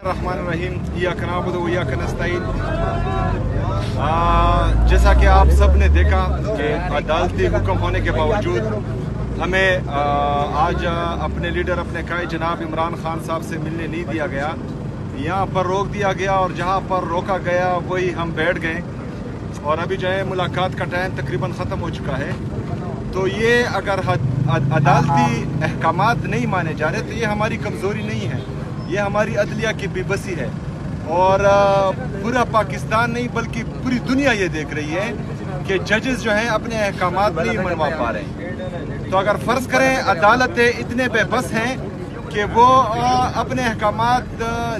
रहमानिर्रहीम इय्याका नअबुदु व इय्याका नस्तईन। जैसा कि आप सब ने देखा कि अदालती हुक्म होने के बावजूद हमें आज अपने लीडर अपने कायद जनाब इमरान खान साहब से मिलने नहीं दिया गया। यहाँ पर रोक दिया गया और जहाँ पर रोका गया वही हम बैठ गए और अभी जो है मुलाकात का टाइम तकरीबन ख़त्म हो चुका है। तो ये अगर अदालती अहकामात नहीं माने जा रहे तो ये हमारी कमज़ोरी नहीं है, ये हमारी अदलिया की बेबसी है। और पूरा पाकिस्तान नहीं बल्कि पूरी दुनिया ये देख रही है कि जजेस जो हैं अपने अहकामात नहीं मनवा पा रहे हैं। तो अगर फ़र्ज़ करें अदालतें इतने बेबस हैं कि वो अपने अहकामात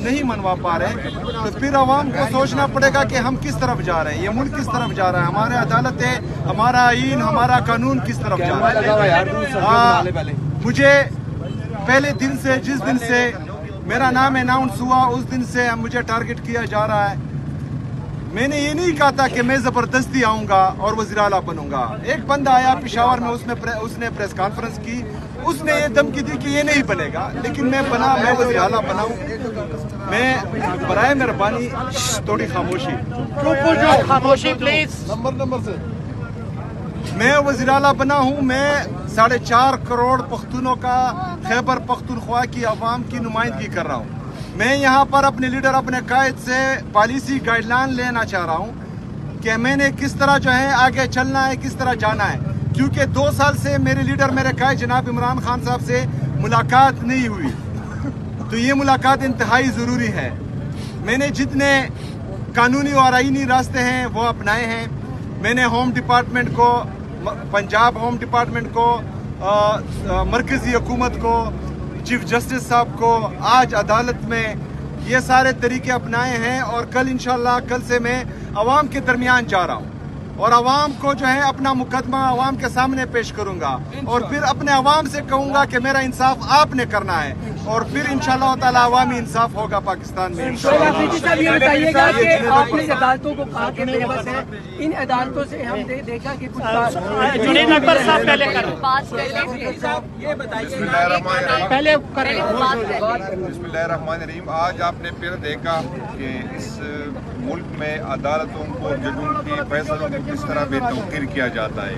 नहीं मनवा पा रहे हैं तो फिर अवाम को सोचना पड़ेगा कि हम किस तरफ जा रहे हैं, ये मुल्क किस तरफ जा रहा है, हमारे अदालतें, हमारा आईन, हमारा कानून किस तरफ जा रहा है। मुझे पहले दिन से, जिस दिन से मेरा नाम अनाउंस हुआ उस दिन से मुझे टारगेट किया जा रहा है। मैंने ये नहीं कहा था कि मैं ज़बरदस्ती आऊँगा और वज़ीर आला बनूंगा। एक बंदा आया पेशावर में, उसने प्रेस कॉन्फ्रेंस की, उसने ये धमकी दी कि ये नहीं बनेगा, लेकिन मैं बना, मैं वज़ीर आला बनाऊँ। मैं बराए मेहरबानी थोड़ी खामोशी प्लीज नंबर से मैं वज़ीर आला बना हूँ। मैं 4.5 करोड़ पख्तूनों का, खैबर पख्तूनख्वा की आवाम की नुमाइंदगी कर रहा हूँ। मैं यहाँ पर अपने लीडर अपने कायद से पॉलिसी गाइडलाइन लेना चाह रहा हूँ कि मैंने किस तरह जो है आगे चलना है, किस तरह जाना है, क्योंकि 2 साल से मेरे लीडर मेरे कायद जनाब इमरान खान साहब से मुलाकात नहीं हुई। तो ये मुलाकात इंतहाई ज़रूरी है। मैंने जितने कानूनी और आईनी रास्ते हैं वो अपनाए हैं। मैंने होम डिपार्टमेंट को, पंजाब होम डिपार्टमेंट को, मरकज़ी हुकूमत को, चीफ जस्टिस साहब को, आज अदालत में ये सारे तरीके अपनाए हैं और कल इंशाल्लाह, कल से मैं अवाम के दरमियान जा रहा हूँ और अवाम को जो है अपना मुकदमा अवाम के सामने पेश करूंगा और फिर अपने अवाम से कहूंगा कि मेरा इंसाफ आपने करना है और फिर इंशाल्लाह ताला अवामी इंसाफ होगा पाकिस्तान में। ये बताइएगा कि आपने अदालतों को कहा कि बेबस है, इन अदालतों से हम देखा कि कुछ जुनैद अकबर साहब पहले कर ये बताइए पहले बिस्मिल्लाहिर्रहमानिर्रहीम। आज आपने फिर देखा कि इस मुल्क में अदालतों को, जजों के फैसलों को किस तरह बेतौकीर किया जाता है।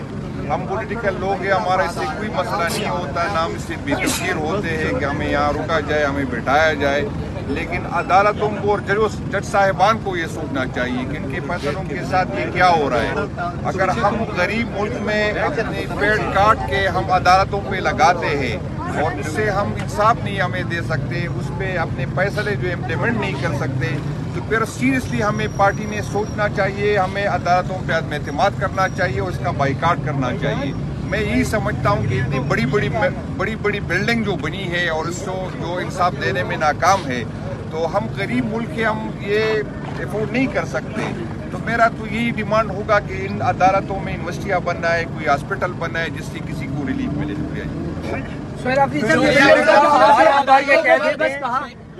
हम पॉलिटिकल लोग हैं, हमारा इससे कोई मसला नहीं होता है, नाम इससे बेतौकीर होते हैं कि हमें यहाँ रुका जाए, हमें बिठाया जाए। लेकिन अदालतों को और जज साहिबान को ये सोचना चाहिए कि इनके फैसलों के साथ ये क्या हो रहा है। अगर हम गरीब मुल्क में अपने पेड़ काट के हम अदालतों पे लगाते हैं और उससे हम इंसाफ नहीं हमें दे सकते, उस पर अपने फैसले जो इम्प्लीमेंट नहीं कर सकते, तो फिर सीरियसली हमें पार्टी ने सोचना चाहिए, हमें अदालतों पर आदम एतमाद करना चाहिए और इसका बाइकाट करना चाहिए। मैं यही समझता हूँ कि इतनी बड़ी बड़ी बिल्डिंग जो बनी है और इसको जो इंसाफ देने में नाकाम है, तो हम गरीब मुल्क है, हम ये अफोर्ड नहीं कर सकते। तो मेरा तो यही डिमांड होगा कि इन अदालतों में यूनिवर्सिटियाँ बनना है, कोई हॉस्पिटल बनना है जिससे किसी को रिलीफ मिले।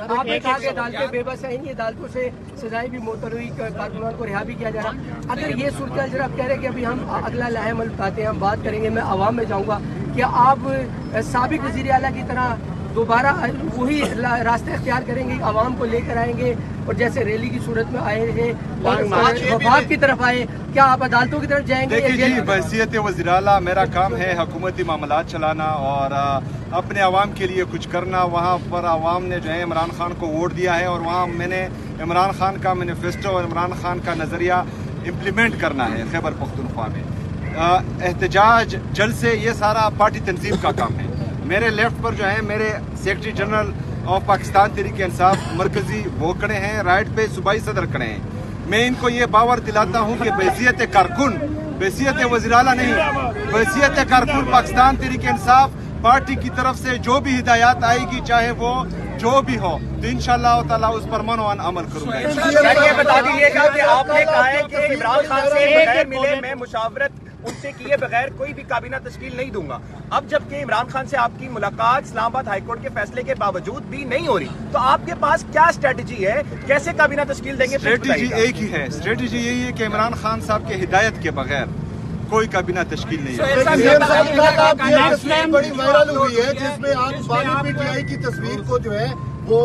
आपने कहा कि अदालतें बेबस है, इन अदालतों से सजाएं भी मौतल हुई, कारकुनान को रिहा भी किया जा रहा। अगर ये सूरत जरा आप कह रहे हैं कि अभी हम अगला लाहेमल बताते हैं, हम बात करेंगे, मैं आवाम में जाऊँगा, कि आप साबिक वज़ीर आला की तरह दोबारा वही रास्ते अख्तियार करेंगे, आवाम को लेकर आएंगे और जैसे रैली की सूरत में आए हैं वफाक की तरफ आए, क्या आप अदालतों की तरफ जाएंगे? देखिए जी, बहसीयत वज़ीर आला मेरा काम है हुकूमती मामलात चलाना और अपने आवाम के लिए कुछ करना। वहाँ पर आवाम ने जो है इमरान खान को वोट दिया है और वहाँ मैंने इमरान खान का मैनिफेस्टो और इमरान खान का नज़रिया इम्प्लीमेंट करना है। खैबर पख्तूनख्वा में एहतजाज, जलसे, ये सारा पार्टी तंजीम का काम है। मेरे लेफ्ट पर जो है मेरे secretary general of Pakistan Tehreek Insaf मरकजी वो खड़े हैं, राइट पे सूबाई सदर खड़े हैं। मैं इनको ये बावर दिलाता हूँ कि बहसीयत कारकुन, बहसीयत वज़ीर आला नहीं, बहसीयत कारकुन पाकिस्तान तहरीक इंसाफ पार्टी की तरफ से जो भी हिदायत आएगी, चाहे वो जो भी हो, तो इंशाअल्लाह ताला उस पर मनोवन अमल करूंगा। ये बता दीजिएगा कि आपने कहा है कि इमरान खान से बगैर मिले मैं मुशावरत उनसे किए बगैर कोई भी काबीना तश्कील नहीं दूंगा। अब जबकि इमरान खान से आपकी मुलाकात इस्लामाबाद हाईकोर्ट के फैसले के बावजूद भी नहीं हो रही, तो आपके पास क्या स्ट्रेटजी है, कैसे काबीना तश्कील देंगे? स्ट्रेटजी एक ही है, स्ट्रेटजी यही है कि इमरान खान साहब के हिदायत के बगैर कोई काबीना तश्कील नहीं है। बड़ी वायरल हुई है जिसमें आप पीटीआई की तस्वीर को जो है وہ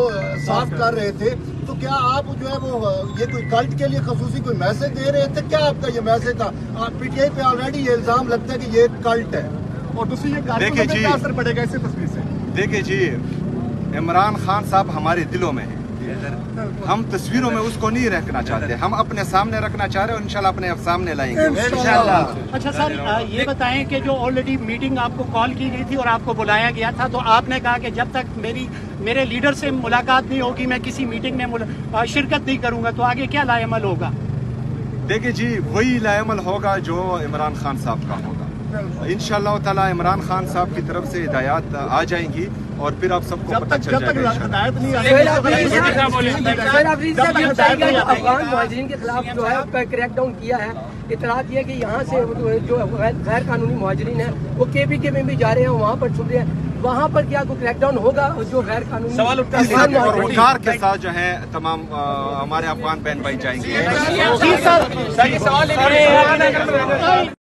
صاف کر رہے تھے. تو کیا آپ جو ہے وہ یہ کوئی کلٹ کے لیے خصوصی کوئی میسج دے رہے تھے؟ کیا آپ کا یہ میسج تھا؟ پی ٹی آئی پہ آلریڈی یہ الزام لگتا ہے کہ یہ کلٹ ہے. اور دوسری یہ دیکھیے جی، کیا اثر پڑے گا اس تصویر سے؟ دیکھیے جی، عمران خان صاحب ہمارے دلوں میں ہیں. ہم تصویروں میں اس کو نہیں رکھنا چاہتے، ہم اپنے سامنے رکھنا چاہ رہے ہیں اور انشاءاللہ اپنے سامنے لائیں گے انشاءاللہ. اچھا سر، یہ بتائیں کہ جو آلریڈی میٹنگ آپ کو کال کی گئی تھی اور آپ کو بلایا گیا تھا، تو آپ نے کہا کہ جب تک میرے لیڈر سے ملاقات نہیں ہوگی میں کسی میٹنگ میں شرکت نہیں کروں گا، تو آگے کیا لائے عمل ہوگا؟ دیکھیں جی، وہی لائے عمل ہوگا جو عمران خان صاحب کا ہوگا. انشاءاللہ تعالی عمران خان صاحب کی طرف سے ہدایات آ جائیں گی اور پھر آپ سب کو پتہ چل جائے گا. افغان مہاجرین کے خلاف جو ہے کریک ڈاؤن کیا ہے، اطلاعات یہ ہے کہ یہاں سے جو غیر قانونی مہاجرین ہیں وہ کے پی کے میں بھی جا رہے ہیں، وہاں پر چھپ رہے ہیں. وہاں پر کیا کوئی کریک ڈاؤن ہوگا جو غیر قانونی سوال اٹھتا ہے وقار کے ساتھ جو ہیں تمام ہمارے افغان بہن بھائی جائیں گے. سوال